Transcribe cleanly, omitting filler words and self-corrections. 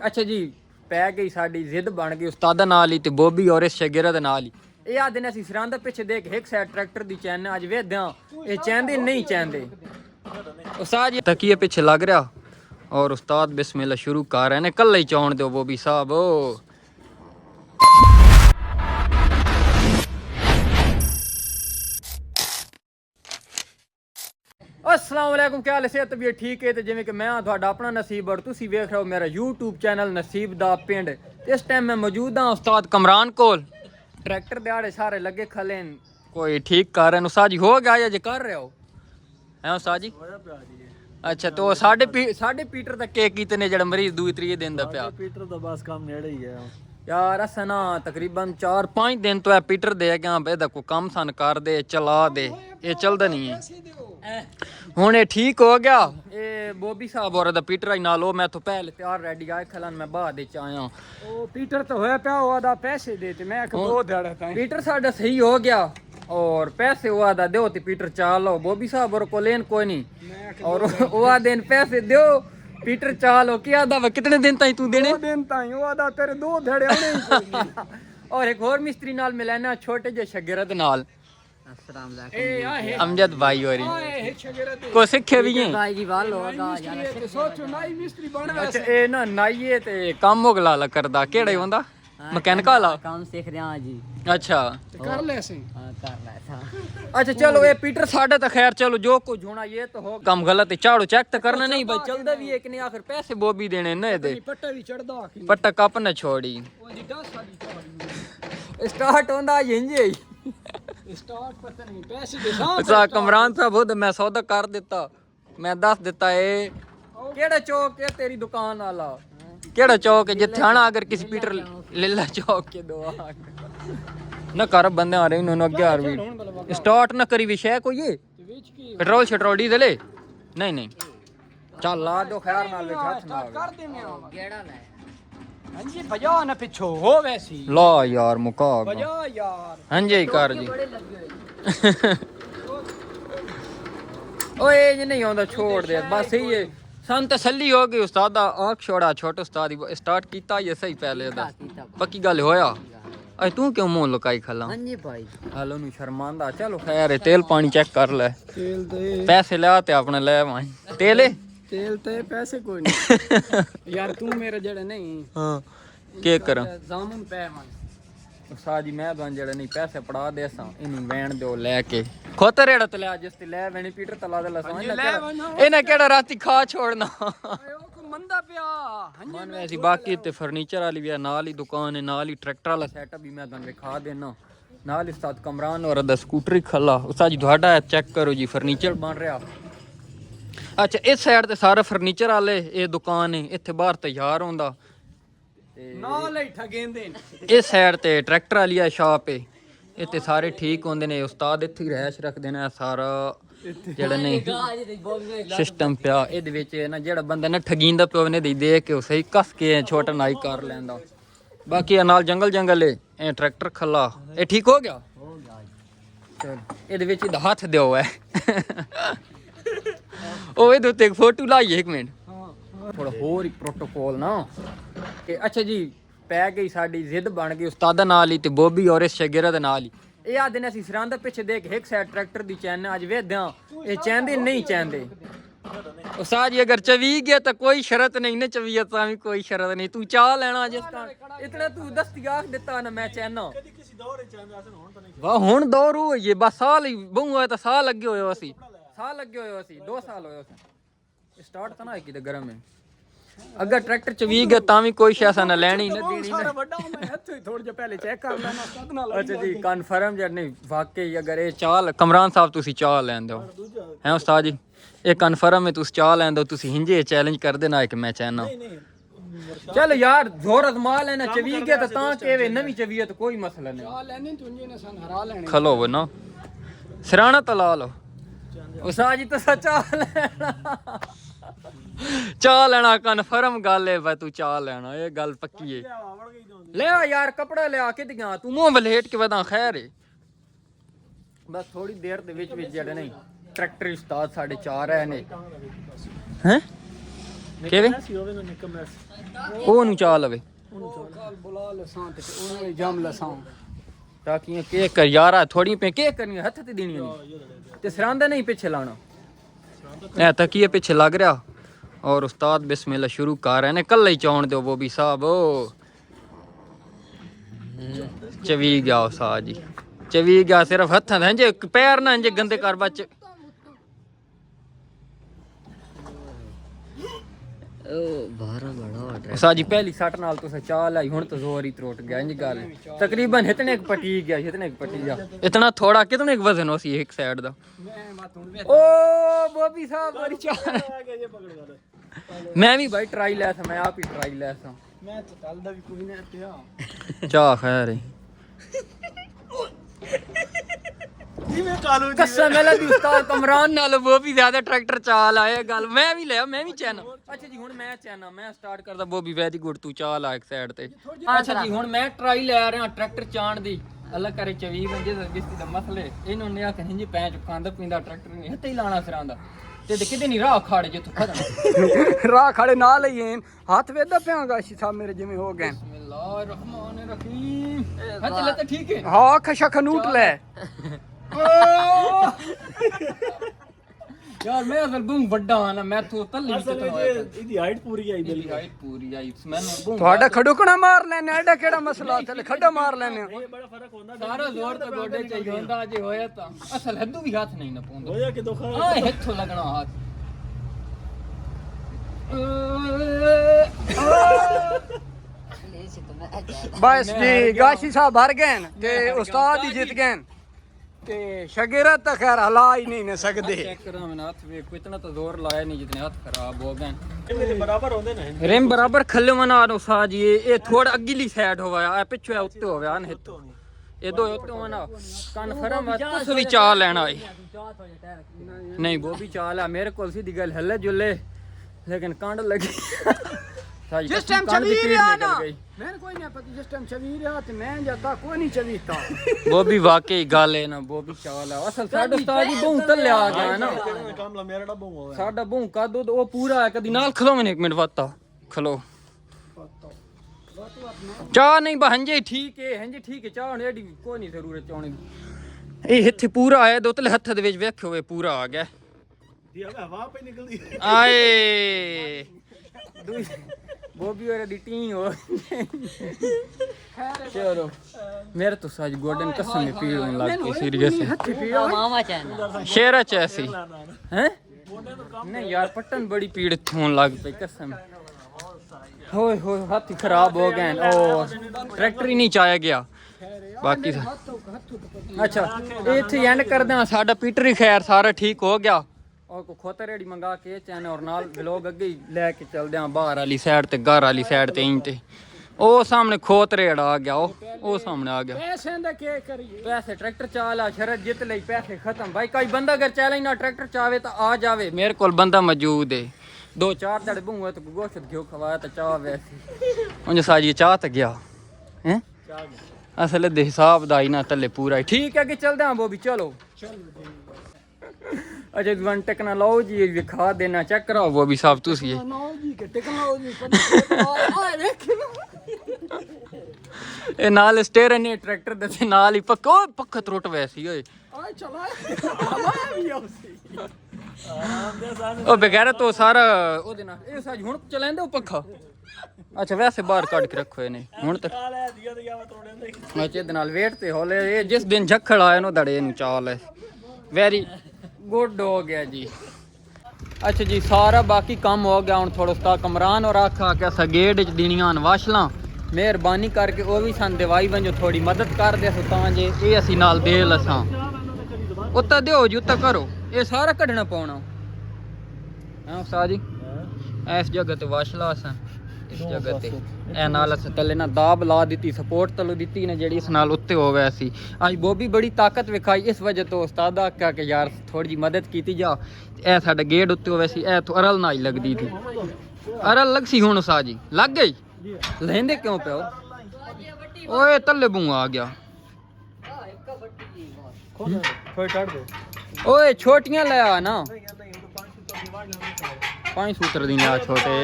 ਅੱਛਾ ਜੀ, ਪੈ ਗਈ ਸਾਡੀ ਜ਼ਿੱਦ ਬਣ ਗਈ ਉਸਤਾਦਾਂ ਨਾਲ ਹੀ ਤੇ ਬੋਬੀ ਔਰ ਇਸ ਸ਼ਗਿਰਦ ਨਾਲ ਹੀ। ਇਹ ਆ ਦਿਨ ਅਸੀਂ ਸਿਰਾਂ ਦੇ ਪਿੱਛੇ ਦੇਖ ਇੱਕ ਸਾਈਡ ਟਰੈਕਟਰ ਦੀ ਚੈਨ ਅੱਜ ਵੇਖਦਿਆਂ ਇਹ ਚਾਹੁੰਦੇ ਨਹੀਂ ਚਾਹੁੰਦੇ। ਉਸਤਾਦ ਜੀ ਤਕੀਏ ਪਿੱਛੇ ਲੱਗ ਰਿਹਾ ਔਰ ਉਸਤਾਦ ਬਿਸमिल्लाह शुरू कर रहे हैं। कल ही चाउन दो बॉबी साहब। अस्सलाम वालेकुम, क्या हाल है? सेहत तबीयत ठीक है? तो जिवें कि मैं तुहाडा अपना नसीब और तुसी वेख रहे हो मेरा यूट्यूब चैनल नसीब दा पिंड। इस टाइम मैं मौजूद हाँ उस्ताद कमरान कोल। ट्रैक्टर दे आड़े सारे लगे खले कोई ठीक कर रहे हैं। उस्ताद जी हो गया या जे कर रहे हो हैं उस्ताद जी? अच्छा तो साढ़े पीटर तक केक कितने जड़ा मरीज दूई त्रीए दिन दा पिया पीटर दा बस काम नेड़े ही है यार। अस ना तकरीबन 4-5 दिन तो है पीटर दे कि बेदा को काम सन कर दे चला दे, ये चलदा नहीं है। हुण ये ठीक हो गया। ये बॉबी साहब और दा पीटर आई नालो मैं तो पहले तैयार रेडी आए खलन मैं बाद विच आया। ओ पीटर तो होया पिया ओदा पैसे दे ते मैं दो दिहाड़े ताईं पीटर साडा सही हो गया और पैसे हुआ दा दो ते पीटर चालो। बॉबी साहब और को लेन कोई नहीं और हुआ दिन पैसे दो पीटर चालो। क्या दा कितने दिन ताई तू देने? 2 दिन ताईं ओदा तेरे 2 दिहाड़े आने ही। और एक और मिस्त्री नाल मिलाना छोटे जे शगिरद नाल। अस्सलाम वालेकुम अमजद भाई और को सिखे भी हैं भाई जी वाल होगा यार सोचो नाई मिस्त्री बन अच्छा ए ना नाइए ते काम मोगला ला करदा केड़े होंदा मैकेनिक वाला काम सीख रहे हैं जी। अच्छा कर ले सी हां कर ले था। अच्छा चलो ये पीटर साढ़े तो खैर चलो जो कुछ होना ये तो हो काम गलत है झाड़ू चेक तो करना नहीं भाई चलदा भी है कि नहीं आखिर पैसे बॉबी देने न दे पट्टा भी चढ़दा आखिर पट्टा कप न छोड़ी ओदी 10 साल की स्टार्ट होंदा इंजे स्टार्ट पता नहीं पैसे दे साहब। अच्छा कमरान साहब खुद मैं सौदा कर दिता मैं दस दिता है केड़ा चौक है तेरी दुकान वाला केड़ा चौक है जिथे आना अगर किसी पीटर लीला चौक के दो न कर बंदे आ रहे इन्होंने 11 स्टार्ट न करी विषय कोई ये पेट्रोल शेट्रोल डीजल नहीं नहीं चल ला दो खैर नाल विच हाथ ना कर दे मैं गेड़ा ले हां जी भजा ना पिछो हो वैसी ला यार मुका भजा यार हां जी कर जी ओए ये नहीं आंदा छोड़ दे बस यही है सन तसल्ली हो गई उस्ताद आख छोड़ा छोटे उस्ताद स्टार्ट कीता ये सही पहले दा पक्की गल होया अरे तू क्यों मुंह लुकाई खला? हां जी भाई हालो नु शर्मांदा चलो खैर है तेल पानी चेक कर ले तेल दे पैसे ले आते अपने ले भाई तेल ते पैसे कोई नहीं यार तू मेरे जड़े नहीं हां के करा जामुन पे मन उस्ताद जी मैं बन जड़े नहीं पैसे पड़ा दे सा इनु वैन दो लेके खोतर रेड़ा ते ले जिस ते ले वैनी पीटर तला दे लसा इना केड़ा राती खा छोड़ना मंदा पिया मन वैसी बाकी ते फर्नीचर वाली भी नाल ही दुकान है नाल ही ट्रैक्टर वाला सेटअप भी मैं तुहानू दिखा देना नाल ही उस्ताद कमरान और दा स्कूटर ही खला। उस्ताद जी ਤੁਹਾਡਾ चेक करो जी फर्नीचर बन रहा। अच्छा इस साइड ते सारा फर्नीचर वाले ये दुकान है इत्थे बाहर तैयार होंदा नाल ही ठगेंदे इस साइड ते ट्रैक्टर वाली शॉप है इत्थे सारे ठीक होंदे ने उस्ताद इत्थे रहश रखदे ने सारा जेड़ा नहीं सिस्टम पिया इहदे विच ना जेड़ा बंदा ना ठगींदा पिया ने दे के सही कस के छोटा नाई कर लैंदा। बाकी नाल जंगल है ट्रैक्टर खला ये ठीक हो गया चल इहदे विच हाथ दिओ है ओ इहदे उत्ते फोटो लाइए एक मिनट थोड़ा होर ही प्रोटोकॉल ना कि अच्छा जी पै गई साडी जिद बन गई उस्तादा नाल ही ते बॉबी और इस शगिरद नाल ही। ਇਹ ਆ ਦਿਨ ਅਸੀਂ ਸਿਰਾਂ ਦੇ ਪਿੱਛੇ ਦੇਖ ਇੱਕ ਸਾਈਡ ਟਰੈਕਟਰ ਦੀ ਚੈਨ ਅੱਜ ਵੇਖਦਿਆਂ ਇਹ ਚਾਹੁੰਦੇ ਨਹੀਂ ਚਾਹੁੰਦੇ। ਉਸਤਾਦ ਜੀ ਅਗਰ ਚਵੀ ਗਿਆ ਤਾਂ ਕੋਈ ਸ਼ਰਤ ਨਹੀਂ ਨੇ ਚਵੀਆ ਤਾਂ ਵੀ ਕੋਈ ਸ਼ਰਤ ਨਹੀਂ ਤੂੰ ਚਾਹ ਲੈਣਾ ਜਿਸ ਤਾਂ ਇਤਨਾ ਤੂੰ ਦਸਤੀ ਆਖ ਦਿੱਤਾ ਨਾ ਮੈਂ ਚਾਹਨਾ ਕਦੀ ਕਿਸੇ ਦੌਰ ਵਿੱਚ ਚਾਹੁੰਦਾ ਸੀ ਹੁਣ ਤਾਂ ਨਹੀਂ ਵਾ ਹੁਣ ਦੌਰ ਹੋਈਏ ਬਸ ਸਾਲ ਹੀ ਬਹੁ ਹੋਇਆ ਤਾਂ ਸਾਲ ਲੱਗੇ ਹੋਏ ਅਸੀਂ ਸਾਲ ਲੱਗੇ ਹੋਏ ਅਸੀਂ 2 ਸਾਲ ਹੋਏ ਅਸੀਂ ਸਟਾਰਟ ਤਾਂ ਨਾ ਕਿਤੇ ਗਰਮ ਹੈ अगर ट्रैक्टर च वी गया ता भी कोई शैसा ना लैनी ना देनी ना बड़ा मैं हत्थे थोड़ा जिहा पहले चेक कर लेना उस्ताद नाल। अच्छा जी कन्फर्म जड़ नहीं वाकई अगर ये चाल कमरान साहब तुसी चाह लैंदे हो हैं उस्ताद जी ये कन्फर्म है तुसी चाह लैंदे हो तुसी हिंजे चैलेंज कर देना एक मैं चाहना चल यार जोर अजमा लेना चवी गया तो ता केवे नवी चवी तो कोई मसला नहीं चाह लेने तुंजे ने सन हरा लेने खलो वो ना सिराना तला लो उस्ताद जी तो सच्चा लेना चाह लेना कन्फर्म गल है भाई तू चाह लेना ये गल पक्की है ले आ यार कपड़ा ले आके दिया तू मुंह वलेट के बदा खैर है बस थोड़ी देर दे विच जड़े नहीं ट्रैक्टर उस्ताद 4:30 है ने हैं केवे ਉਹਨੂੰ ਚਾਹ ਲਵੇ ਉਹਨੂੰ ਕਾਲ ਬੁਲਾ ਲਸਾਂ ਤੇ ਉਹਨੂੰ ਜਮ ਲਸਾਂ ਤਾਂ ਕਿ ਕੇ ਕਰ ਯਾਰਾ ਥੋੜੀ ਪੇ ਕੇ ਕਰਨੀ ਹੱਥ ਤੇ ਦੇਣੀ ਨਹੀਂ ਤੇ ਸਰਾਂਦਾ ਨਹੀਂ ਪਿੱਛੇ ਲਾਣਾ ਇਹ ਤਕੀਏ ਪਿੱਛੇ ਲੱਗ ਰਿਹਾ और उस्ताद बिस्मिल्लाह शुरू कर रहे हैं कल ही चौन दो वो भी साहब चवी गया सा जी चवी गया सिर्फ हथ जे पैर ना जे गंदे कर बच सा जी पहली सट नाल तो चाल आई हुन तो जोर ही त्रोट गया इंज गल तकरीबन इतने एक पटी गया इतना थोड़ा कितने एक वजन हो सी एक साइड दा ओ बॉबी साहब बड़ी चाल मैं भी भाई ट्राई लिया था मैं आप ही ट्राई लिया था मैं तो चलदा भी कोई नहीं पिया चाह खैर जिਵੇਂ ਕਾਲੂ ਜੀ कसम है लगी उस्ताद कमरान नाल वो भी ज्यादा ट्रैक्टर चाल आए गल मैं भी लिया मैं भी चैना अच्छा जी हुन मैं चैना मैं स्टार्ट करदा वो भी वेरी गुड तू चाल आ एक साइड ते अच्छा जी हुन मैं ट्राई ले रहा ट्रैक्टर चाण दी अल्लाह करे 24 बंजे बिस्ती दा मसले इन्हों ने आखन हिंज पैंच खांदा पींदा ट्रैक्टर नहीं हत्ते ही लाना सरांदा ਤੇ ਕਿਤੇ ਨਹੀਂ ਰਾਹ ਖਾੜੇ ਜੇ ਤੂੰ ਖੜਾ ਰਾਹ ਖੜੇ ਨਾ ਲਈਏ ਹੱਥ ਵੇਦਾ ਪਿਆਗਾ ਸ਼ੀਸਾ ਮੇਰੇ ਜਿਵੇਂ ਹੋ ਗਏ ਬਿਸਮਿਲ੍ਲਾਹਿਰ ਰਹਿਮਾਨਿਰ ਰਹੀਮ ਹੱਥ ਲੈ ਤਾਂ ਠੀਕ ਹੈ ਹਾਂ ਖਸ਼ਾ ਖਨੂਟ ਲੈ यार मैं असल बूम बड़ा ना मैं तो तल्ली कितना होया ਇਹਦੀ ਹਾਈਟ ਪੂਰੀ ਆਈ दिल हाइट पूरी आई मैंने बूम ਤੁਹਾਡਾ ਖੜੁਕਣਾ ਮਾਰ ਲੈਣੇ ਐਡਾ ਕਿਹੜਾ ਮਸਲਾ ਥੱਲੇ ਖੱਡਾ ਮਾਰ ਲੈਣੇ ਇਹ ਬੜਾ ਫਰਕ ਹੁੰਦਾ सारा जोर तो गोडे चाहिए होंदा जे होया ता असल हद्दू भी हाथ नहीं ना पाਉਂਦਾ ਹੋਇਆ ਕਿ ਦੁੱਖਾ आ हिथो लगना हाथ ਬਸ ਜੀ ਗਾਸ਼ੀ ਸਾਹਿਬ ਹਾਰ ਗਏ ਤੇ ਉਸਤਾਦ ਹੀ ਜਿੱਤ ਗਏ ਤੇ ਸ਼ਗਿਰਤ ਤਾਂ ਖੈਰ ਹਲਾ ਹੀ ਨਹੀਂ ਨਾ ਸਕਦੇ चेक करा मैंने हाथ वे इतना तो जोर लाया नहीं जितने हाथ खराब हो गए ਇਹਦੇ ਬਰਾਬਰ ਹੁੰਦੇ ਨੇ रिम बराबर खल्ले मना नो साज ये थोड़ा अगली साइड होया आ पिछे उत्ते होया न हितो ये दो उत्ते मना कन्फर्म तुस भी चाह लेना है नहीं वो भी चाल है मेरे को सीधी गल हल्ले जुले लेकिन कांड लगी जिस टाइम चवी रहा ना मैंने कोई नहीं पता जिस टाइम चवी रहा तो मैं जाता कोई नहीं चवीता वो भी वाकई गल है ना वो भी चाल है असल साडा उस्ताद जी बहु तले आ गया ना ਕੰਮ ਲਾ ਮੇਰਾ ਡੱਬਾ ਹੋਇਆ साडा बहु का दूध वो पूरा है कदी नाल खलो मैंने 1 मिनट वाता खलो चाह नहीं बहंजे ठीक है चाह ने एडी कोई नहीं जरूरत चाहने की ਇਹ ਇੱਥੇ ਪੂਰਾ ਆਇਆ ਦੋ ਤਲੇ ਹੱਥ ਦੇ ਵਿੱਚ ਵੇਖਿਓ ਵੇ ਪੂਰਾ ਆ ਗਿਆ ਦੀ ਹਵਾ ਪਈ ਨਿਕਲਦੀ ਆਏ ਬੋਬੀ ਹੋਰੇ ਦੀ ਟੀ ਹੋ ਚਲੋ ਮੇਰੇ ਤੋਂ ਸਾਜ ਗੋਡਨ ਕਸਮ ਪੀੜ ਹੋਣ ਲੱਗ ਗਈ ਸੀਰੀਅਸ मामा चैन ਸ਼ੇਰਾ ਚ ਐਸੀ ਹੈ ਨਹੀਂ ਯਾਰ ਪਟਨ ਬੜੀ ਪੀੜ ਹੋਣ ਲੱਗ ਪਈ ਕਸਮ ਹੋਏ ਹੋਏ ਹੱਥ ਹੀ ਖਰਾਬ ਹੋ ਗਏ ਉਹ ਟਰੈਕਟਰ ਹੀ ਨਹੀਂ ਚਾਇਆ ਗਿਆ ਬਾਕੀ ਅੱਛਾ ਇੱਥੇ ਐਂਡ ਕਰਦੇ ਹਾਂ ਸਾਡਾ ਪੀਟਰ ਹੀ ਖੈਰ ਸਾਰਾ ਠੀਕ ਹੋ ਗਿਆ और को खोता रेडी मंगा के चैन और नाल व्लॉग अगे लेके चलदे हां बाहर वाली साइड ते घर वाली साइड ते इंज ते ओ सामने खोत रेड़ आ गया ओ सामने आ गया पैसे दा के करिए पैसे ट्रैक्टर चाला शरत जित लई पैसे खत्म भाई कोई बंदा अगर चैलेंज ना ट्रैक्टर चावे तो आ जावे मेरे कोल बंदा मौजूद है 2-4 दड़े बूंगा तो गोश्त घियो खवाया तो चाह वैसी उंज साजी चाह तो गया हैं असल दे हिसाब दा ही ना तले पूरा ठीक है कि चलदे हां वो भी चलो अच्छा वन टेक्नोलॉजी दिखा देना चेक कराओ वो भी साफ तुसी है टेक्नोलॉजी के टेक्नोलॉजी ए नाल स्टेयर ने ट्रैक्टर दे नाल ही पक्का पक्का त्रुट वैसी ओए आ चला हवा भी आसी ओ बगैर तो सारा ओदे नाल ए साज हुन चलेंदे पक्का अच्छा वैसे बाहर काट के रखो इने हुन तक ਲੈ ਦੀਆਂ ਤੇ ਜਾਵਾ ਤੋੜਨ ਦੇ अच्छा ਇਹਦੇ ਨਾਲ ਵੇਟ ਤੇ ਹੋਲੇ ਇਹ ਜਿਸ ਦਿਨ ਝੱਖੜ ਆਇਆ ਨੂੰ ਦੜੇ ਨੂੰ ਚਾਲ ਹੈ ਵੈਰੀ गुड हो गया जी अच्छा जी सारा बाकी काम हो गया हूँ थोड़ा सा कमरान और आखा क्या सगेड च दीनियां वाशला मेहरबानी करके वो भी सन दवाई वंजो थोड़ी मदद कर दे तां जे ये असी नाल दे लसां उत्ता दियो जी उत्ता करो ये सारा कढ़ना पाउना हां उस्ताद जी इस जगह ते वाशला असां इस जगह ते ए नाल अस तले ना दाब ला दी सपोर्ट तलो दी ने जेड़ी इस नाल उत्ते हो गया सी आज बॉबी बड़ी ताकत विखाई इस वजह तो उस्ताद आख्या कि यार थोड़ी जी मदद कीती जा ए साडा गेट उत्ते होवे सी ए तो अरल ना ही लगदी थी अरल लग सी हुन उस्ताद जी लग गई लेंदे क्यों पे ओए तले बूआ आ गया ਕੋਈ ਕੱਢ ਦੇ ओए छोटियां ले आ ना 5 सूत्र दी आ छोटे